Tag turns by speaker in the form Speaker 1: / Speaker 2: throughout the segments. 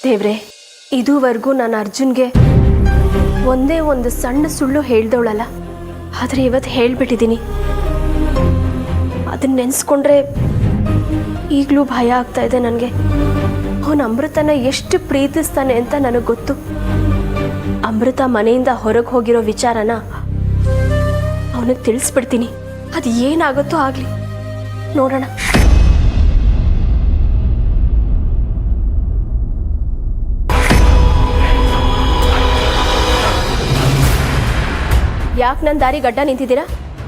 Speaker 1: ದೇವ್ರೆ, ಇದುವರೆಗೂ ನಾನು ಅರ್ಜುನ್ಗೆ ಒಂದೇ ಒಂದು ಸಣ್ಣ ಸುಳ್ಳು ಹೇಳ್ದವಳಲ್ಲ, ಆದರೆ ಇವತ್ತು ಹೇಳ್ಬಿಟ್ಟಿದ್ದೀನಿ. ಅದನ್ನ ನೆನೆಸ್ಕೊಂಡ್ರೆ ಈಗಲೂ ಭಯ ಆಗ್ತಾ ಇದೆ ನನಗೆ. ಅವನು ಅಮೃತನ ಎಷ್ಟು ಪ್ರೀತಿಸ್ತಾನೆ ಅಂತ ನನಗೆ ಗೊತ್ತು. ಅಮೃತ ಮನೆಯಿಂದ ಹೊರಗೆ ಹೋಗಿರೋ ವಿಚಾರನ ಅವನಿಗೆ ತಿಳಿಸ್ಬಿಡ್ತೀನಿ. ಅದು ಏನಾಗುತ್ತೋ ಆಗಲಿ, ನೋಡೋಣ. ಯಾಕೆ ನನ್ನ ದಾರಿ ಗಡ್ಡ ನಿಂತಿದ್ದೀರಾ?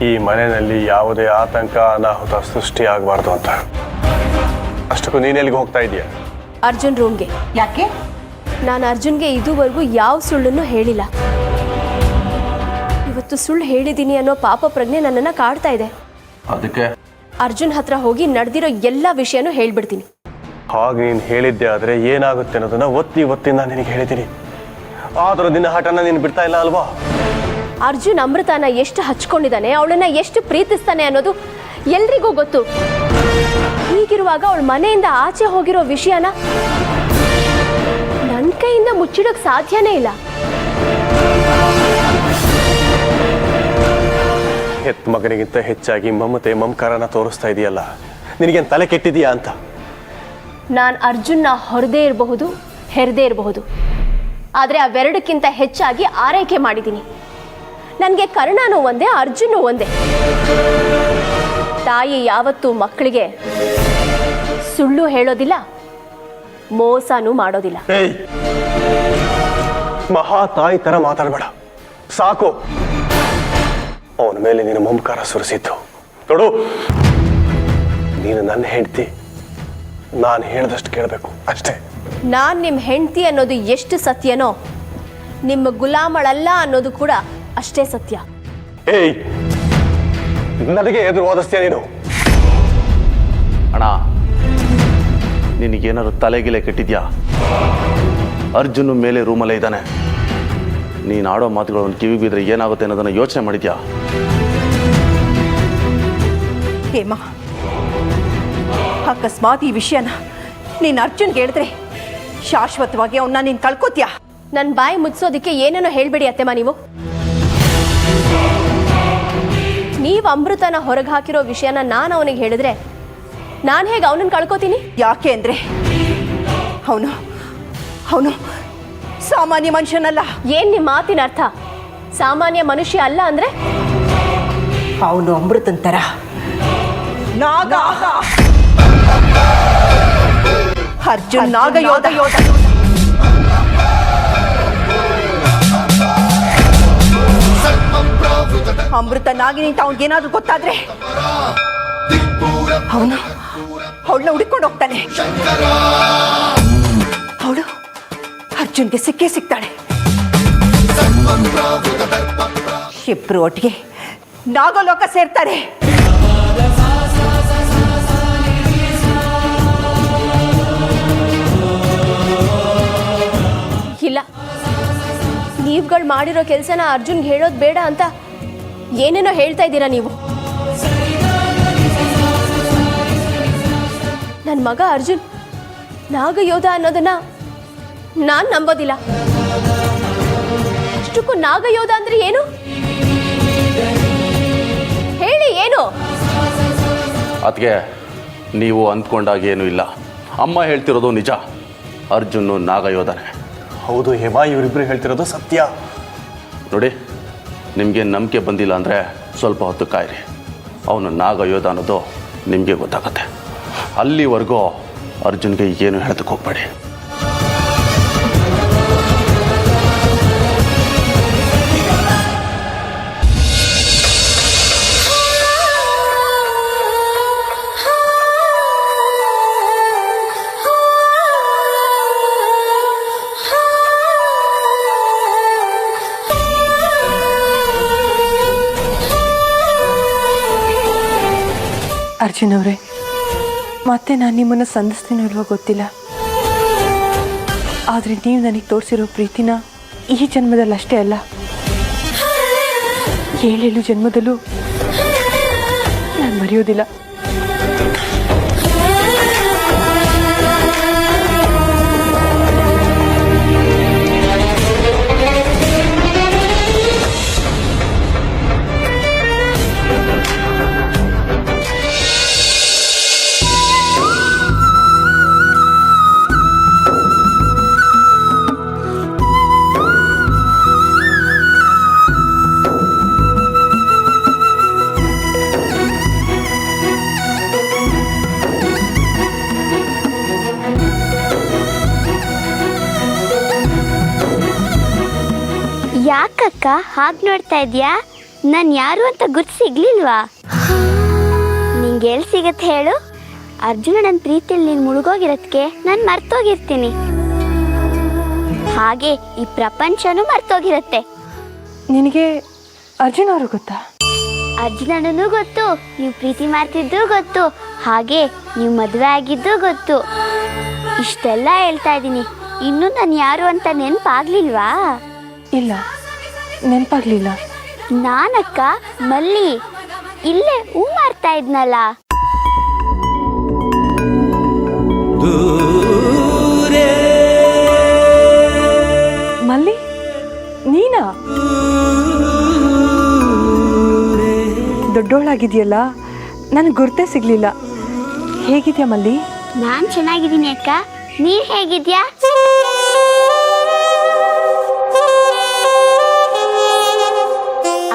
Speaker 2: ಈ ಮನೆಯಲ್ಲಿ ಯಾವುದೇ ಆತಂಕ ಅನಾಹುತ ಸೃಷ್ಟಿ ಆಗಬಾರ್ದು ಅಂತ. ಅಷ್ಟಕ್ಕೂ ನೀನೆಲ್ಲಿಗೆ ಹೋಗ್ತಾ ಇದೀಯಾ?
Speaker 1: ಅರ್ಜುನ್ ರೂಮ್ಗೆ.
Speaker 3: ಯಾಕೆ?
Speaker 1: ನಾನು ಅರ್ಜುನ್ಗೆ ಇದುವರೆಗೂ ಯಾವ ಸುಳ್ಳನ್ನು ಹೇಳಿಲ್ಲ. ಇವತ್ತು ಸುಳ್ಳು ಹೇಳಿದ್ದೀನಿ ಅನ್ನೋ ಪಾಪ ಪ್ರಜ್ಞೆ ನನ್ನನ್ನು ಕಾಡ್ತಾ ಇದೆ.
Speaker 2: ಅದಕ್ಕೆ
Speaker 1: ಅರ್ಜುನ್ ಹತ್ರ ಹೋಗಿ ನಡೆದಿರೋ ಎಲ್ಲ ವಿಷಯನೂ ಹೇಳ್ಬಿಡ್ತೀನಿ.
Speaker 2: ಹಾಗೆ ನೀನು ಹೇಳಿದ್ದೆ ಆದರೆ ಏನಾಗುತ್ತೆ ಅನ್ನೋದನ್ನ ಒತ್ತಿ ನಾನು ನಿನಗೆ ಹೇಳಿದ್ದೀನಿ. ಆದರೂ ನಿನ್ನ ಹಠನ ನೀನು ಬಿಡ್ತಾ ಇಲ್ಲ ಅಲ್ವಾ?
Speaker 1: ಅರ್ಜುನ್ ಅಮೃತನ ಎಷ್ಟು ಹಚ್ಕೊಂಡಿದ್ದಾನೆ, ಅವಳನ್ನ ಎಷ್ಟು ಪ್ರೀತಿಸ್ತಾನೆ ಅನ್ನೋದು ಎಲ್ರಿಗೂ ಗೊತ್ತು. ಹೀಗಿರುವಾಗ ಅವಳ ಮನೆಯಿಂದ ಆಚೆ ಹೋಗಿರೋ ವಿಷಯನ ನನ್ನ ಕೈಯಿಂದ ಮುಚ್ಚಿಡೋಕೆ ಸಾಧ್ಯನೇ ಇಲ್ಲ.
Speaker 2: ಹೆತ್ತ ಮಗನಿಗಿಂತ ಹೆಚ್ಚಾಗಿ ಮಮತೆ ಮಮಕಾರನ ತೋರಿಸ್ತಾ ಇದೆಯಲ್ಲ, ನಿನಗೇನು ತಲೆ ಕೆಟ್ಟಿದೆಯಾ ಅಂತ.
Speaker 1: ನಾನು ಅರ್ಜುನ್ನ ಹೊರದೇ ಇರಬಹುದು, ಹೆರದೇ ಇರಬಹುದು, ಆದರೆ ಅವೆರಡಕ್ಕಿಂತ ಹೆಚ್ಚಾಗಿ ಆರೈಕೆ ಮಾಡಿದ್ದೀನಿ. ನನಗೆ ಕರ್ಣನೂ ಒಂದೇ, ಅರ್ಜುನೂ ಒಂದೇ. ತಾಯಿ ಯಾವತ್ತೂ ಮಕ್ಕಳಿಗೆ ಸುಳ್ಳು ಹೇಳೋದಿಲ್ಲ, ಮೋಸನೂ ಮಾಡೋದಿಲ್ಲ.
Speaker 2: ಮಹಾ ತಾಯಿ ತರ ಮಾತಾಡಬೇಡ, ಸಾಕು. ಅವನ ಮೇಲೆ ನೀನು ಮಮಕಾರ ಸುರಿಸಿದ್ದು ನೋಡು. ನೀನು ನನ್ನ ಹೆಂಡತಿ, ನಾನು ಹೇಳಿದಷ್ಟು ಕೇಳಬೇಕು ಅಷ್ಟೇ.
Speaker 1: ನಾನು ನಿಮ್ಮ ಹೆಂಡತಿ ಅನ್ನೋದು ಎಷ್ಟು ಸತ್ಯನೋ, ನಿಮ್ಮ ಗುಲಾಮಳಲ್ಲ ಅನ್ನೋದು ಕೂಡ ಅಷ್ಟೇ ಸತ್ಯ.
Speaker 2: ಏಯ್, ನನಗೆ ಎದುರು ವಾದಿಸ್ತೀಯ ನೀನು?
Speaker 4: ಅಣ್ಣ, ನಿನಗೇನಾದ್ರು ತಲೆಗಿಲೆ ಕೆಟ್ಟಿದ್ಯಾ? ಅರ್ಜುನ್ ಮೇಲೆ ರೂಮಲ್ಲೇ ಇದ್ದಾನೆ. ನೀನು ಆಡೋ ಮಾತುಗಳನ್ನು ಕಿವಿಗೆ ಬಿದ್ದರೆ ಏನಾಗುತ್ತೆ ಅನ್ನೋದನ್ನು ಯೋಚನೆ ಮಾಡಿದ್ಯಾ?
Speaker 3: ಹೇಮಾ, ಅಕಸ್ಮಾತ್ ಈ ವಿಷಯನ ನೀನು ಅರ್ಜುನ್ಗೆ ಹೇಳಿದ್ರೆ ಶಾಶ್ವತವಾಗಿ ಅವನ್ನ ನೀನು ಕಳ್ಕೋತ್ಯಾ.
Speaker 1: ನನ್ನ ಬಾಯಿ ಮುಚ್ಚೋದಕ್ಕೆ ಏನೇನೋ ಹೇಳ್ಬೇಡಿ ಅತ್ತೆಮ್ಮ. ನೀವು ಅಮೃತನ ಹೊರಗೆ ಹಾಕಿರೋ ವಿಷಯನ ನಾನು ಅವನಿಗೆ ಹೇಳಿದ್ರೆ ನಾನು ಹೇಗೆ ಅವನನ್ನು ಕಳ್ಕೋತೀನಿ?
Speaker 3: ಯಾಕೆ ಅಂದರೆ ಅವನು ಸಾಮಾನ್ಯ ಮನುಷ್ಯನಲ್ಲ.
Speaker 1: ಏನ್ ನಿಮ್ಮ ಮಾತಿನ ಅರ್ಥ? ಸಾಮಾನ್ಯ ಮನುಷ್ಯ ಅಲ್ಲ ಅಂದ್ರೆ?
Speaker 3: ಅವನು ಅಮೃತನ್ ತರ ನಾಗ. ಅರ್ಜುನ್ ನಾಗ ಯೋಧ. ಅಮೃತ ನಾಗಿನಿ ಅಂತ ಅವನಿಗೇನಾದ್ರೂ ಗೊತ್ತಾದ್ರೆ ಅವಳನ್ನ ಹುಡುಕೊಂಡು ಹೋಗ್ತಾನೆ. ಅವಳು ಅರ್ಜುನ್ಗೆ ಸಿಕ್ಕೇ ಸಿಗ್ತಾಳೆ. ಇಬ್ರು ಒಟ್ಟಿಗೆ ನಾಗಲೋಕ ಸೇರ್ತಾರೆ.
Speaker 1: ಇಲ್ಲ, ನೀವುಗಳು ಮಾಡಿರೋ ಕೆಲಸನ ಅರ್ಜುನ್ಗೆ ಹೇಳೋದು ಬೇಡ ಅಂತ ಏನೇನೋ ಹೇಳ್ತಾ ಇದ್ದೀರಾ ನೀವು. ನನ್ನ ಮಗ ಅರ್ಜುನ್ ನಾಗಯೋಧ ಅನ್ನೋದನ್ನ ನಾನು ನಂಬೋದಿಲ್ಲ. ಅಷ್ಟಕ್ಕೂ ನಾಗಯೋಧ ಅಂದ್ರೆ ಏನು ಹೇಳಿ? ಏನು?
Speaker 4: ಅದಕ್ಕೆ ನೀವು ಅಂದ್ಕೊಂಡಾಗ ಏನೂ ಇಲ್ಲ. ಅಮ್ಮ ಹೇಳ್ತಿರೋದು ನಿಜ. ಅರ್ಜುನ್ ನಾಗಯೋಧನೆ.
Speaker 2: ಹೌದು ಹೇಮಾ, ಇವರಿಬ್ರು ಹೇಳ್ತಿರೋದು ಸತ್ಯ.
Speaker 4: ನೋಡಿ, ನಿಮಗೆ ನಂಬಿಕೆ ಬಂದಿಲ್ಲ ಅಂದರೆ ಸ್ವಲ್ಪ ಹೊತ್ತು ಕಾಯಿರಿ. ಅವನು ನಾಗಯೋಧ ಅನ್ನೋದು ನಿಮಗೆ ಗೊತ್ತಾಗುತ್ತೆ. ಅಲ್ಲಿವರೆಗೂ ಅರ್ಜುನ್ಗೆ ಏನು ಹೇಳೋದಕ್ಕೆ ಹೋಗ್ಬೇಡಿ.
Speaker 5: ಅರ್ಜುನ್ ಅವರೇ, ಮತ್ತೆ ನಾನು ನಿಮ್ಮನ್ನು ಸಂಧಿಸ್ತೀನೋ ಇಲ್ವೋ ಗೊತ್ತಿಲ್ಲ, ಆದರೆ ನೀವು ನನಗೆ ತೋರಿಸಿರೋ ಪ್ರೀತಿನ ಈ ಜನ್ಮದಲ್ಲಿ ಅಷ್ಟೇ ಅಲ್ಲ, 7 ಜನ್ಮದಲ್ಲೂ ನಾನು ಮರೆಯೋದಿಲ್ಲ.
Speaker 6: ಯಾಕಕ್ಕ ಹಾಗೆ ನೋಡ್ತಾ ಇದ್ಯಾ? ನಾನು ಯಾರು ಅಂತ ಗುರ್ತು ಸಿಗ್ಲಿಲ್ವಾ? ನಿಂಗೆ ಎಲ್ಲಿ ಸಿಗತ್ತೆ ಹೇಳು? ಅರ್ಜುನ ನನ್ನ ಪ್ರೀತಿಯಲ್ಲಿ ನೀನು ಮುಳುಗೋಗಿರೋದಕ್ಕೆ ನಾನು ಮರ್ತೋಗಿರ್ತೀನಿ. ಹಾಗೆ ಈ ಪ್ರಪಂಚನೂ ಮರ್ತೋಗಿರತ್ತೆ.
Speaker 5: ನಿನಗೆ ಅರ್ಜುನ್ ಅವರು ಗೊತ್ತಾ?
Speaker 6: ಅರ್ಜುನನೂ ಗೊತ್ತು, ನೀವು ಪ್ರೀತಿ ಮಾಡ್ತಿದ್ದು ಗೊತ್ತು, ಹಾಗೆ ನೀವು ಮದುವೆ ಆಗಿದ್ದು ಗೊತ್ತು. ಇಷ್ಟೆಲ್ಲ ಹೇಳ್ತಾ ಇದ್ದೀನಿ, ಇನ್ನೂ ನಾನು ಯಾರು ಅಂತ ನೆನಪಾಗ್ಲಿಲ್ವಾ?
Speaker 5: ಇಲ್ಲ, ನೆನಪಾಗ್ಲಿಲ್ಲ.
Speaker 6: ನಾನಕ್ಕ ಮಲ್ಲಿ, ಇಲ್ಲೇ ಹೂ ಮಾಡ್ತಾ ಇದ್ನಲ್ಲ.
Speaker 5: ಮಲ್ಲಿ, ನೀನಾ? ದೊಡ್ಡೋಳಾಗಿದೆಯಲ್ಲ, ನನಗೆ ಗುರ್ತೇ ಸಿಗ್ಲಿಲ್ಲ. ಹೇಗಿದ್ಯಾ ಮಲ್ಲಿ?
Speaker 6: ನಾನು ಚೆನ್ನಾಗಿದ್ದೀನಿ ಅಕ್ಕ, ನೀನು ಹೇಗಿದ್ಯಾ?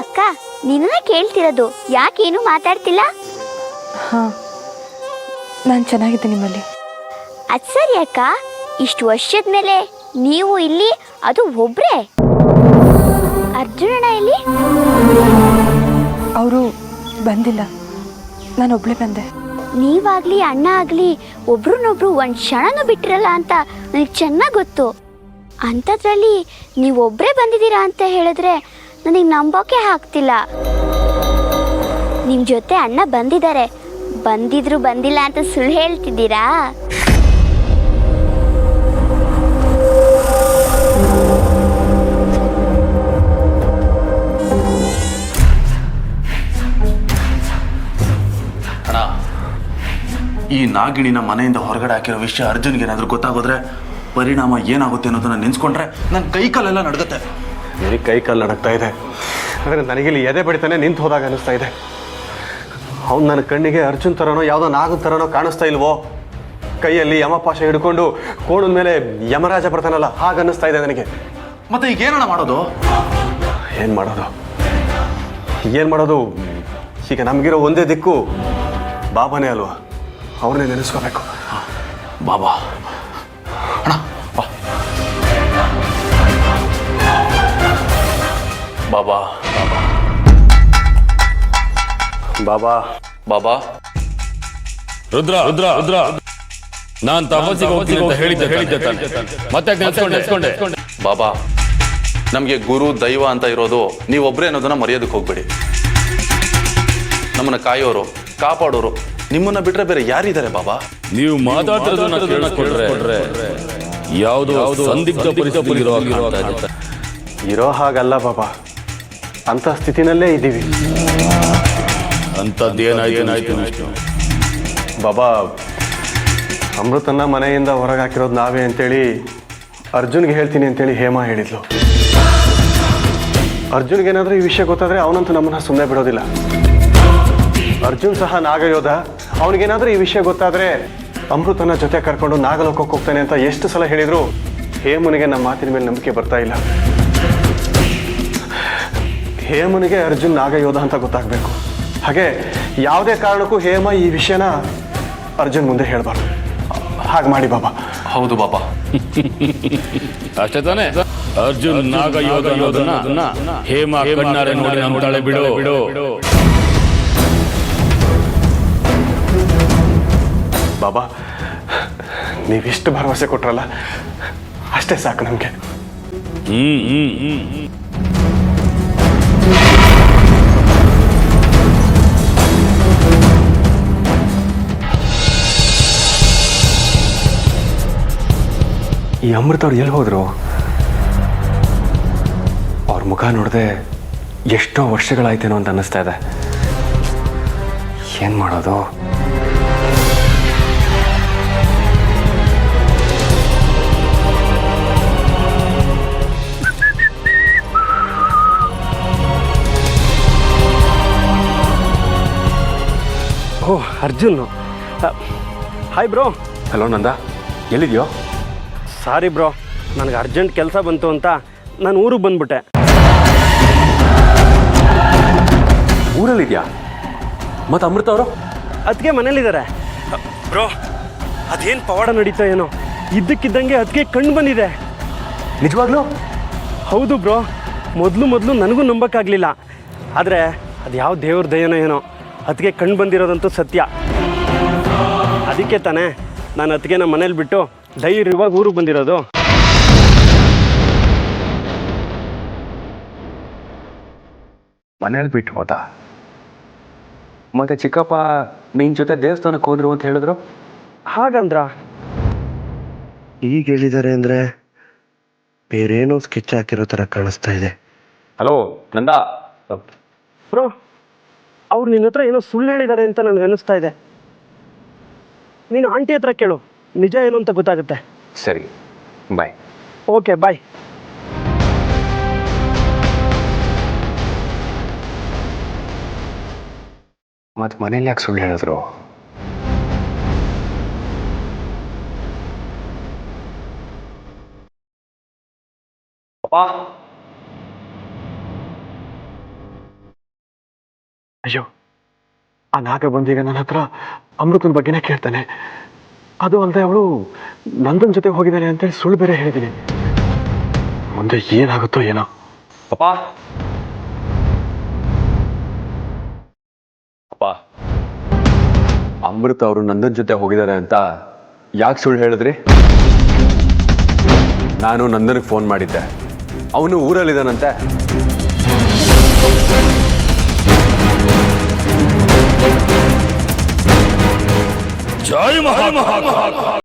Speaker 6: ಅಕ್ಕ, ನಿನ್ನ ಕೇಳ್ತಿರೋದು, ಯಾಕೇನು ಮಾತಾಡ್ತಿಲ್ಲ?
Speaker 5: ಹಾಂ, ನಾನು ಚೆನ್ನಾಗಿದ್ದೀನಿ ಮಲ್ಲಿ.
Speaker 6: ಅದು ಸರಿ ಅಕ್ಕ, ಇಷ್ಟು ವರ್ಷದ ಮೇಲೆ ನೀವು ಇಲ್ಲಿ, ಅದು ಒಬ್ರೇ? ಅರ್ಜುನಣ್ಣ ಇಲ್ಲಿ?
Speaker 5: ಅವರು ಬಂದಿಲ್ಲ, ನಾನು ಒಬ್ಳೇ ಬಂದೆ.
Speaker 6: ನೀವಾಗ್ಲಿ ಅಣ್ಣ ಆಗಲಿ ಒಬ್ರನ್ನೊಬ್ರು ಒಂದು ಕ್ಷಣನೂ ಬಿಟ್ಟಿರಲ್ಲ ಅಂತ ನನಗೆ ಚೆನ್ನಾಗಿ ಗೊತ್ತು. ಅಂಥದ್ರಲ್ಲಿ ನೀವೊಬ್ಬರೇ ಬಂದಿದ್ದೀರಾ ಅಂತ ಹೇಳಿದ್ರೆ ನನಗೆ ನಂಬೋಕೆ ಆಗ್ತಿಲ್ಲ. ನಿಮ್ಮ ಜೊತೆ ಅಣ್ಣ ಬಂದಿದ್ದಾರೆ, ಬಂದಿದ್ರು ಬಂದಿಲ್ಲ ಅಂತ ಸುಳ್ಳು ಹೇಳ್ತಿದ್ದೀರಾ?
Speaker 4: ಅಣ್ಣ, ಈ ನಾಗಿಣಿನ ಮನೆಯಿಂದ ಹೊರಗಡೆ ಹಾಕಿರೋ ವಿಷಯ ಅರ್ಜುನ್ಗೆ ಏನಾದರೂ ಗೊತ್ತಾಗೋದ್ರೆ ಪರಿಣಾಮ ಏನಾಗುತ್ತೆ ಅನ್ನೋದನ್ನ ನೆನೆಸ್ಕೊಂಡ್ರೆ ನನ್ನ ಕೈ ಕಾಲೆಲ್ಲ ನಡ್ಗತ್ತೆ.
Speaker 2: ನಿನಗೆ ಕೈ ಕಾಲು ನಡಕ್ತಾ ಇದೆ, ಆದರೆ ನನಗಿಲ್ಲಿ ಎದೆ ಬಡಿತಾನೆ ನಿಂತು ಹೋದಾಗ ಅನ್ನಿಸ್ತಾ ಇದೆ. ಅವ್ನು ನನ್ನ ಕಣ್ಣಿಗೆ ಅರ್ಜುನ್ ಥರನೋ ಯಾವುದೋ ನಾಗನ ಥರನೋ ಕಾಣಿಸ್ತಾ ಇಲ್ವೋ? ಕೈಯಲ್ಲಿ ಯಮಪಾಶ ಹಿಡ್ಕೊಂಡು ಕೋಣದ ಮೇಲೆ ಯಮರಾಜ ಬರ್ತಾನಲ್ಲ, ಹಾಗನ್ನಿಸ್ತಾ ಇದೆ ನನಗೆ.
Speaker 4: ಮತ್ತೆ ಈಗ ಏನಣ್ಣ ಮಾಡೋದು?
Speaker 2: ಏನು ಮಾಡೋದು? ಈಗ ನಮಗಿರೋ ಒಂದೇ ದಿಕ್ಕು ಬಾಬಾನೇ ಅಲ್ವಾ, ಅವ್ರನ್ನೇ ನೆನೆಸ್ಕೋಬೇಕು.
Speaker 4: ಬಾಬಾ ಅಣ್ಣ, ಬಾ. ಬಾಬಾ
Speaker 2: ಬಾಬಾ
Speaker 4: ಬಾಬಾ
Speaker 7: ರುದ್ರ ರುದ್ರ ರುದ್ರ ನಾನ್ ತಪಸ್ಸಿಗೆ ಹೋಗ್ತೀನಿ ಅಂತ ಹೇಳಿದ್ದೆ ತಾನೆ, ಮತ್ತೆ ನೆನ್ಸ್ಕೊಂಡೆ.
Speaker 4: ಬಾಬಾ, ನಮಗೆ ಗುರು ದೈವ ಅಂತ ಇರೋದು ನೀವೊಬ್ಬರೇ ಅನ್ನೋದನ್ನ ಮರೆಯೋದಕ್ಕೆ ಹೋಗ್ಬೇಡಿ. ನಮ್ಮನ್ನ ಕಾಯೋರು, ಕಾಪಾಡೋರು ನಿಮ್ಮನ್ನ ಬಿಟ್ರೆ ಬೇರೆ ಯಾರಿದ್ದಾರೆ ಬಾಬಾ?
Speaker 7: ನೀವು ಮಾತಾಡ್ತಿರೋದನ್ನ ಕೇಳಿಸ್ಕೊಂಡ್ರೆ ಯಾವುದೋ ಸಂದಿಗ್ಧ ಪರಿಸ್ಥಿತಿ
Speaker 2: ಇರೋ ಹಾಗಲ್ಲ ಬಾಬಾ, ಅಂತ ಸ್ಥಿತಿನಲ್ಲೇ ಇದ್ದೀವಿ.
Speaker 7: ಅಂಥದ್ದೇನಾಯ್ತು?
Speaker 2: ಬಾಬಾ, ಅಮೃತನ್ನ ಮನೆಯಿಂದ ಹೊರಗೆ ಹಾಕಿರೋದು ನಾವೇ ಅಂತೇಳಿ ಅರ್ಜುನ್ಗೆ ಹೇಳ್ತೀನಿ ಅಂತೇಳಿ ಹೇಮಾ ಹೇಳಿದ್ಲು. ಅರ್ಜುನ್ಗೇನಾದ್ರೂ ಈ ವಿಷಯ ಗೊತ್ತಾದ್ರೆ ಅವನಂತೂ ನಮ್ಮನ್ನ ಸುಮ್ಮನೆ ಬಿಡೋದಿಲ್ಲ. ಅರ್ಜುನ್ ಸಹ ನಾಗಯೋಧ, ಅವನಿಗೇನಾದ್ರೂ ಈ ವಿಷಯ ಗೊತ್ತಾದ್ರೆ ಅಮೃತನ ಜೊತೆ ಕರ್ಕೊಂಡು ನಾಗಲೋಕಕ್ಕೆ ಹೋಗ್ತಾನೆ ಅಂತ ಎಷ್ಟು ಸಲ ಹೇಳಿದ್ರು ಹೇಮನಿಗೆ ನಮ್ಮ ಮಾತಿನ ಮೇಲೆ ನಂಬಿಕೆ ಬರ್ತಾ ಇಲ್ಲ. ಹೇಮನಿಗೆ ಅರ್ಜುನ್ ನಾಗಯೋಧ ಅಂತ ಗೊತ್ತಾಗಬೇಕು. ಹಾಗೆ ಯಾವುದೇ ಕಾರಣಕ್ಕೂ ಹೇಮ ಈ ವಿಷಯನ ಅರ್ಜುನ್ ಮುಂದೆ ಹೇಳಬಾರ್ದು. ಹಾಗೆ ಮಾಡಿ ಬಾಬಾ.
Speaker 4: ಹೌದು ಬಾಬಾ.
Speaker 7: ಅಷ್ಟೇ ತಾನೆ? ಅರ್ಜುನ್ ನಾಗ ಯೋಧ ಅನ್ನೋದನ್ನ ಹೇಮ ಕಣ್ಣಾರೆ ನೋಡಿ ನಂಬ್ತಾಳೆ. ಬಿಡು.
Speaker 2: ಬಾಬಾ, ನೀವಿಷ್ಟು ಭರವಸೆ ಕೊಟ್ರಲ್ಲ, ಅಷ್ಟೇ ಸಾಕು ನಮಗೆ. ಈ ಅಮೃತ ಅವ್ರು ಎಲ್ಲಿ ಹೋದ್ರು? ಅವ್ರ ಮುಖ ನೋಡಿದೆ ಎಷ್ಟೋ ವರ್ಷಗಳಾಯ್ತೇನೋ ಅಂತ ಅನ್ನಿಸ್ತಾ ಇದೆ. ಏನು ಮಾಡೋದು?
Speaker 8: Oh, Arjun. Hi bro.
Speaker 2: Hello Nanda, ಎಲ್ಲಿದೆಯೋ?
Speaker 8: ಸಾರಿ ಬ್ರೋ, ನನಗೆ ಅರ್ಜೆಂಟ್ ಕೆಲಸ ಬಂತು ಅಂತ ನಾನು ಊರಿಗೆ ಬಂದ್ಬಿಟ್ಟೆ.
Speaker 2: ಊರಲ್ಲಿದ್ಯಾ? ಮತ್ತು ಅಮೃತ ಅವರು?
Speaker 8: ಅದಕ್ಕೆ ಮನೇಲಿದ್ದಾರೆ ಬ್ರೋ. ಅದೇನು ಪವಾಡ ನಡೀತೋ ಏನೋ, ಇದ್ದಕ್ಕಿದ್ದಂಗೆ ಅದಕ್ಕೆ ಕಣ್ಣು ಬಂದಿದೆ.
Speaker 2: ನಿಜವಾಗ್ಲೂ?
Speaker 8: ಹೌದು ಬ್ರೋ, ಮೊದಲು ನನಗೂ ನಂಬಕ್ಕಾಗಲಿಲ್ಲ. ಆದರೆ ಅದು ಯಾವ ದೇವ್ರ ದಯನೋ ಏನೋ ಅದಕ್ಕೆ ಕಣ್ಣು ಬಂದಿರೋದಂತೂ ಸತ್ಯ. ಅದಕ್ಕೆ ತಾನೇ ನಾನು ಅದಕ್ಕೆ ನಮ್ಮ ಮನೇಲಿ ಬಿಟ್ಟು ಧೈರ್ಯವಾಗಿ ಊರಿಗೆ ಬಂದಿರೋದು.
Speaker 9: ಮನೇಲಿ ಬಿಟ್ಟು ಹೋದ. ಮತ್ತೆ ಚಿಕ್ಕಪ್ಪ ನಿನ್ನ ಜೊತೆ ದೇವಸ್ಥಾನಕ್ಕೆ ಹೋದ್ರು ಅಂತ ಹೇಳಿದ್ರು.
Speaker 8: ಹಾಗಂದ್ರ
Speaker 2: ಈಗ ಹೇಳಿದ್ದಾರೆ ಅಂದರೆ ಬೇರೇನೋ ಸ್ಕೆಚ್ ಹಾಕಿರೋ ಥರ ಕಾಣಿಸ್ತಾ ಇದೆ.
Speaker 9: ಹಲೋ ನಂದ,
Speaker 8: ಬ್ರೋ, ಅವ್ರು ನಿನ್ನ ಹತ್ರ ಏನೋ ಸುಳ್ಳು ಹೇಳಿದ್ದಾರೆ ಅಂತ ನನಗೆ ಅನ್ನಿಸ್ತಾ ಇದೆ. ನೀನು ಆಂಟಿ ಹತ್ರ ಕೇಳು, ನಿಜ ಏನು ಅಂತ ಗೊತ್ತಾಗುತ್ತೆ.
Speaker 9: ಸರಿ, ಬಾಯ್.
Speaker 8: ಓಕೆ, ಬಾಯ್.
Speaker 9: ಮತ್ತೆ ಮನೇಲಿ ಯಾಕೆ ಸುಳ್ಳು ಹೇಳಿದ್ರು?
Speaker 2: ಅಯ್ಯೋ, ಆ ನಾಗ ಬಂದೀಗ ನನ್ನ ಹತ್ರ ಅಮೃತನ ಬಗ್ಗೆನೇ ಕೇಳ್ತಾನೆ. ಅದು ಅಲ್ಲದೆ ಅವಳು ನಂದನ್ ಜೊತೆ ಹೋಗಿದ್ದಾನೆ ಅಂತೇಳಿ ಸುಳ್ಳು ಬೇರೆ ಹೇಳಿದ್ದೀನಿ. ಮುಂದೆ ಏನಾಗುತ್ತೋ ಏನೋ.
Speaker 9: ಅಪ್ಪ ಅಪ್ಪ, ಅಮೃತ ಅವರು ನಂದನ್ ಜೊತೆ ಹೋಗಿದ್ದಾರೆ ಅಂತ ಯಾಕೆ ಸುಳ್ಳು ಹೇಳಿದ್ರಿ? ನಾನು ನಂದನ್ಗೆ ಫೋನ್ ಮಾಡಿದ್ದೆ, ಅವನು ಊರಲ್ಲಿದ್ದಾನಂತೆ.
Speaker 7: ಜೈ ಮಹಾಕಾಳ.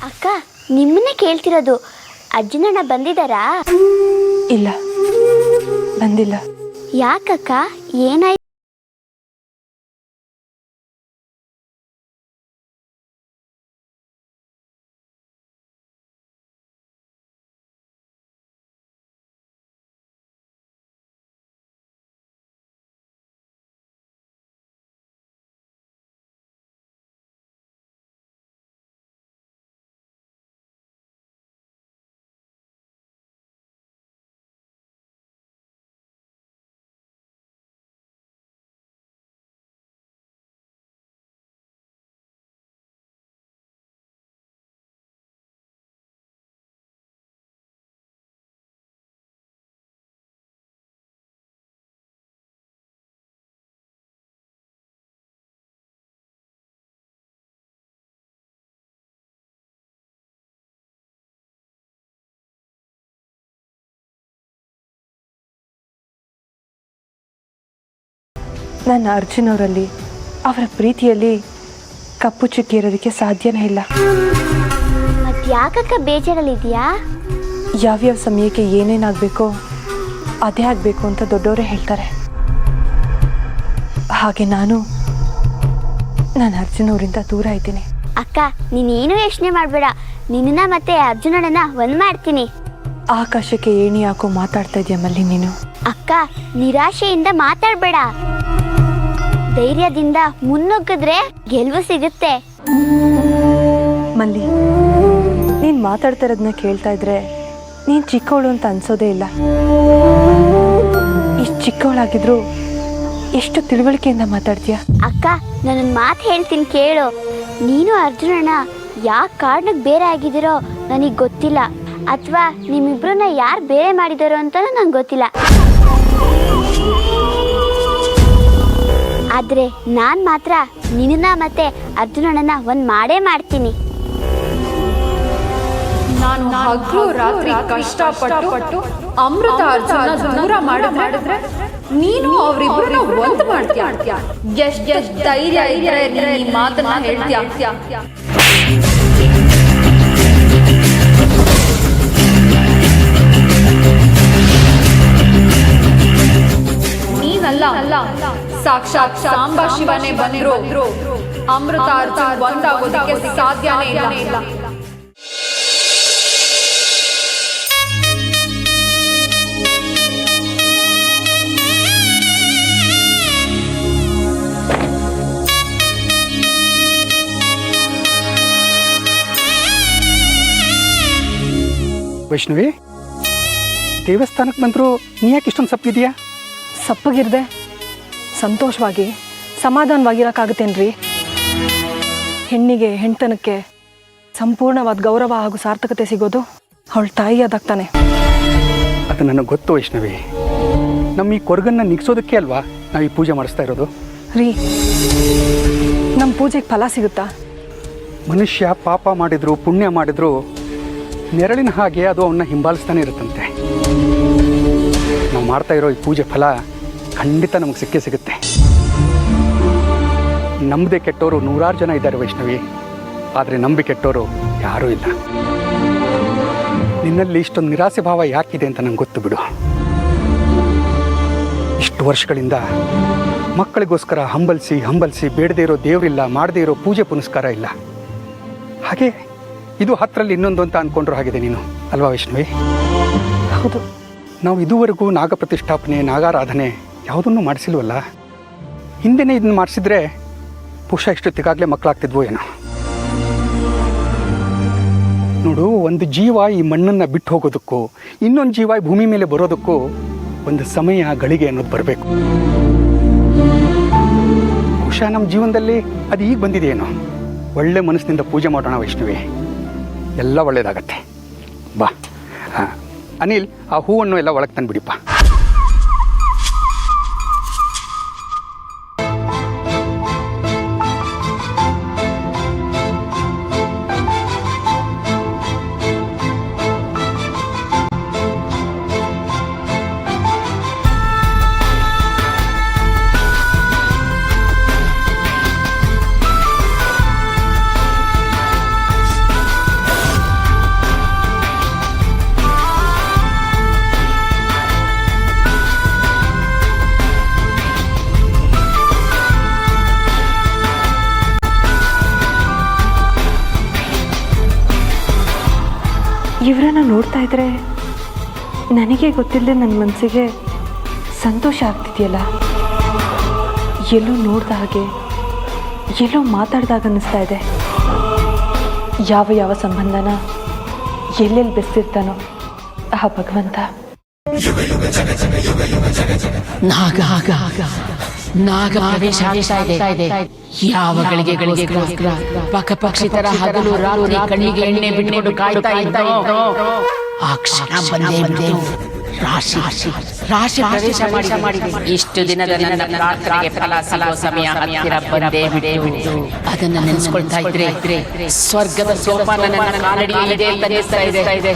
Speaker 6: ಅಕ್ಕ, ನಿಮ್ಮನ್ನೇ ಕೇಳ್ತಿರೋದು. ಅಜ್ಜನಣ್ಣ ಬಂದಿದ್ದಾರಾ?
Speaker 5: ಇಲ್ಲ, ಬಂದಿಲ್ಲ.
Speaker 6: ಯಾಕಕ್ಕ, ಏನಾಯ್ತು?
Speaker 5: ನಾನು ಅರ್ಜುನ್ ಅವರಲ್ಲಿ, ಅವರ ಪ್ರೀತಿಯಲ್ಲಿ ಕಪ್ಪು ಚುಕ್ಕಿ ಇರೋದಕ್ಕೆ ಸಾಧ್ಯನೇ ಇಲ್ಲ.
Speaker 6: ಮತ್ತೆ ಯಾಕಕ್ಕ ಬೇಜಾರಲ್ಲಿದೆಯಾ?
Speaker 5: ಯಾವ್ಯಾವ ಸಮಯಕ್ಕೆ ಏನೇನಾಗಬೇಕೋ ಅದೇ ಆಗಬೇಕು ಅಂತ ದೊಡ್ಡವರೇ ಹೇಳ್ತಾರೆ. ಹಾಗೆ ನಾನು ಅರ್ಜುನ್ ಅವರಿಂದ ದೂರ ಇದ್ದೀನಿ.
Speaker 6: ಅಕ್ಕ, ನೀನೇನು ಯೋಚನೆ ಮಾಡಬೇಡ. ನಿನ್ನ ಮತ್ತೆ ಅರ್ಜುನಣ್ಣನ ಒಂದ್ ಮಾಡ್ತೀನಿ.
Speaker 5: ಆಕಾಶಕ್ಕೆ ಏಣಿ ಹಾಕೋ ಮಾತಾಡ್ತಾ ಇದೆಯಾ ಮಲ್ಲಿ ನೀನು?
Speaker 6: ಅಕ್ಕ, ನಿರಾಶೆಯಿಂದ ಮಾತಾಡಬೇಡ. ಧೈರ್ಯದಿಂದ ಮುನ್ನುಗ್ಗಿದ್ರೆ ಗೆಲುವು ಸಿಗುತ್ತೆ.
Speaker 5: ಮಲ್ಲಿ, ನೀನು ಮಾತಾಡ್ತಾ ಇರೋದನ್ನ ಕೇಳ್ತಾ ಇದ್ರೆ ನೀನು ಚಿಕ್ಕವಳು ಅಂತ ಅನ್ಸೋದೇ ಇಲ್ಲ. ಇಷ್ಟು ಚಿಕ್ಕವಳಾಗಿದ್ರು ಎಷ್ಟು ತಿಳುವಳಿಕೆಯಿಂದ ಮಾತಾಡ್ತೀಯ.
Speaker 6: ಅಕ್ಕ, ನಾನೊಂದು ಮಾತು ಹೇಳ್ತೀನಿ ಕೇಳು. ನೀನು ಅರ್ಜುನಣ್ಣ ಯಾವ ಕಾರಣಕ್ಕೆ ಬೇರೆ ಆಗಿದ್ದೀರೋ ನನಗೆ ಗೊತ್ತಿಲ್ಲ, ಅಥವಾ ನಿಮ್ಮಿಬ್ರನ್ನ ಯಾರು ಬೇರೆ ಮಾಡಿದಾರೋ ಅಂತ ನಂಗೆ ಗೊತ್ತಿಲ್ಲ. ಆದರೆ ನಾನು ಮಾತ್ರ ನಿನ್ನ ಮತ್ತೆ ಅರ್ಜುನಣ್ಣನ ಒಂದು ಮಾಡೇ ಮಾಡ್ತೀನಿ.
Speaker 3: ನಾನು ಹಗಲು ರಾತ್ರಿ ಕಷ್ಟಪಟ್ಟು ಅಮೃತ ಅರ್ಜುನ ದೂರ ಮಾಡಿದ್ರೆ ನೀನು ಅವರಿಬ್ಬರನ್ನ ಒಂದು ಮಾಡ್ತೀಯ. ಎಷ್ಟು ಧೈರ್ಯ ಇದ್ರೆ ನೀನು ಈ ಮಾತನ್ನ ಹೇಳ್ತೀಯ? ನೀನಲ್ಲ, ಸಾಕ್ಷಾತ್ ಸಾಂಬ ಶಿವನೇ ಬಂದ್ರು ಅಮೃತ ಅರ್ಜುನ್ ಒಂದಾಗೋದಕ್ಕೆ ಸಾಧ್ಯನೇ ಇಲ್ಲ.
Speaker 10: ವೈಷ್ಣವಿ, ದೇವಸ್ಥಾನಕ್ಕೆ ಬಂದರೂ ನೀ ಯಾಕೆ ಇಷ್ಟೊಂದು ಸಪ್ಪಗಿದೆಯಾ?
Speaker 5: ಸಪ್ಪಗಿರ್ದೆ ಸಂತೋಷವಾಗಿ ಸಮಾಧಾನವಾಗಿರೋಕ್ಕಾಗುತ್ತೇನ್ರಿ? ಹೆಣ್ಣಿಗೆ ಹೆಣ್ತನಕ್ಕೆ ಸಂಪೂರ್ಣವಾದ ಗೌರವ ಹಾಗೂ ಸಾರ್ಥಕತೆ ಸಿಗೋದು ಅವಳ ತಾಯಿಯಾದಾಗ ತಾನೆ.
Speaker 10: ಅದು ನನಗೆ ಗೊತ್ತು ವೈಷ್ಣವಿ. ನಮ್ಮ ಈ ಕೊರಗನ್ನು ನಿಗ್ಸೋದಕ್ಕೆ ಅಲ್ವಾ ನಾವು ಈ ಪೂಜೆ ಮಾಡಿಸ್ತಾ ಇರೋದು.
Speaker 5: ರೀ, ನಮ್ಮ ಪೂಜೆಗೆ ಫಲ ಸಿಗುತ್ತಾ?
Speaker 10: ಮನುಷ್ಯ ಪಾಪ ಮಾಡಿದ್ರು ಪುಣ್ಯ ಮಾಡಿದ್ರು ನೆರಳಿನ ಹಾಗೆ ಅದು ಅವನ್ನ ಹಿಂಬಾಲಿಸ್ತಾನೆ ಇರುತ್ತಂತೆ. ನಾವು ಮಾಡ್ತಾ ಇರೋ ಈ ಪೂಜೆ ಫಲ ಖಂಡಿತ ನಮಗೆ ಸಿಕ್ಕೇ ಸಿಗುತ್ತೆ. ನಂಬದೆ ಕೆಟ್ಟವರು ನೂರಾರು ಜನ ಇದ್ದಾರೆ ವೈಷ್ಣವಿ, ಆದರೆ ನಂಬಿ ಕೆಟ್ಟವರು ಯಾರೂ ಇಲ್ಲ. ನಿನ್ನಲ್ಲಿ ಇಷ್ಟೊಂದು ನಿರಾಸೆ ಭಾವ ಯಾಕಿದೆ ಅಂತ ನಂಗೆ ಗೊತ್ತು ಬಿಡು. ಇಷ್ಟು ವರ್ಷಗಳಿಂದ ಮಕ್ಕಳಿಗೋಸ್ಕರ ಹಂಬಲಿಸಿ ಬೇಡದೇ ಇರೋ ದೇವರಿಲ್ಲ, ಮಾಡದೇ ಇರೋ ಪೂಜೆ ಪುನಸ್ಕಾರ ಇಲ್ಲ. ಹಾಗೆ ಇದು 10ರಲ್ಲಿ ಇನ್ನೊಂದು ಅಂತ ಅಂದ್ಕೊಂಡ್ರು ಹಾಗಿದೆ ನೀನು ಅಲ್ವಾ ವೈಷ್ಣವಿ?
Speaker 5: ಹೌದು.
Speaker 10: ನಾವು ಇದುವರೆಗೂ ನಾಗ ಪ್ರತಿಷ್ಠಾಪನೆ, ನಾಗಾರಾಧನೆ ಯಾವುದನ್ನು ಮಾಡಿಸಿಲ್ವಲ್ಲ. ಹಿಂದೆನೇ ಇದನ್ನು ಮಾಡಿಸಿದ್ರೆ ಬಹುಶಃ ಇಷ್ಟೊತ್ತಿಗಾಗಲೇ ಮಕ್ಕಳಾಗ್ತಿದ್ವೋ ಏನೋ. ನೋಡು, ಒಂದು ಜೀವ ಈ ಮಣ್ಣನ್ನು ಬಿಟ್ಟು ಹೋಗೋದಕ್ಕೂ ಇನ್ನೊಂದು ಜೀವ ಈ ಭೂಮಿ ಮೇಲೆ ಬರೋದಕ್ಕೂ ಒಂದು ಸಮಯ, ಗಳಿಗೆ ಅನ್ನೋದು ಬರಬೇಕು. ಬಹುಶಃ ನಮ್ಮ ಜೀವನದಲ್ಲಿ ಅದು ಈಗ ಬಂದಿದೆಯೇನೋ. ಒಳ್ಳೆ ಮನಸ್ಸಿನಿಂದ ಪೂಜೆ ಮಾಡೋಣ ವೈಷ್ಣವಿ, ಎಲ್ಲ ಒಳ್ಳೆಯದಾಗತ್ತೆ. ಬಾ ಅನಿಲ್, ಆ ಹೂವನ್ನು ಎಲ್ಲ ಒಳಗೆ ತಂದುಬಿಡಿಪ್ಪ.
Speaker 5: ಇವರನ್ನು ನೋಡ್ತಾ ಇದ್ರೆ ನನಗೆ ಗೊತ್ತಿಲ್ಲದೆ ನನ್ನ ಮನಸ್ಸಿಗೆ ಸಂತೋಷ ಆಗ್ತಿದೆಯಲ್ಲ. ಎಲ್ಲೋ ನೋಡ್ದ ಹಾಗೆ, ಎಲ್ಲೋ ಮಾತಾಡ್ದಾಗ ಅನ್ನಿಸ್ತಾ ಇದೆ. ಯಾವ ಸಂಬಂಧನ ಎಲ್ಲೆಲ್ಲಿ ಬೆಸ್ತಿರ್ತಾನೋ ಆ ಭಗವಂತ.
Speaker 11: ನಾಗ ಪ್ರವೇಶ ಆಗ್ತಾ ಇದೆ. ಯಾವ ಗಳಿಗೆಗೋಸ್ಕರ ಪಕ್ಷಿ ತರ ಹಗಲು ರಾತ್ರಿ ಕಣ್ಣಿಗೆ ಎಣ್ಣೆ ಬಿಟ್ಕೊಂಡು ಕಾಯ್ತಾ ಇದ್ದೋ ಆ ಕ್ಷಣ ಬಂದೇ ರಾಶಿ ಪ್ರವೇಶ ಮಾಡಿದೆ. ಇಷ್ಟು ದಿನದ ನನ್ನ ಪ್ರಾರ್ಥನೆಗೆ ಫಲ ಸಿಗೋ ಸಮಯ ಹತ್ತಿರ ಬಂದೇ ಬಿಟ್ಟು ಅದನ್ನ ನೆನೆಸ್ಕೊಳ್ತಾ ಇದ್ರೆ ಸ್ವರ್ಗದ ಸೋಪಾನ ನನ್ನ ಕಾಲಡಿಯಲ್ಲಿದೆ ಅಂತ ಅನಿಸ್ತಾ ಇದೆ.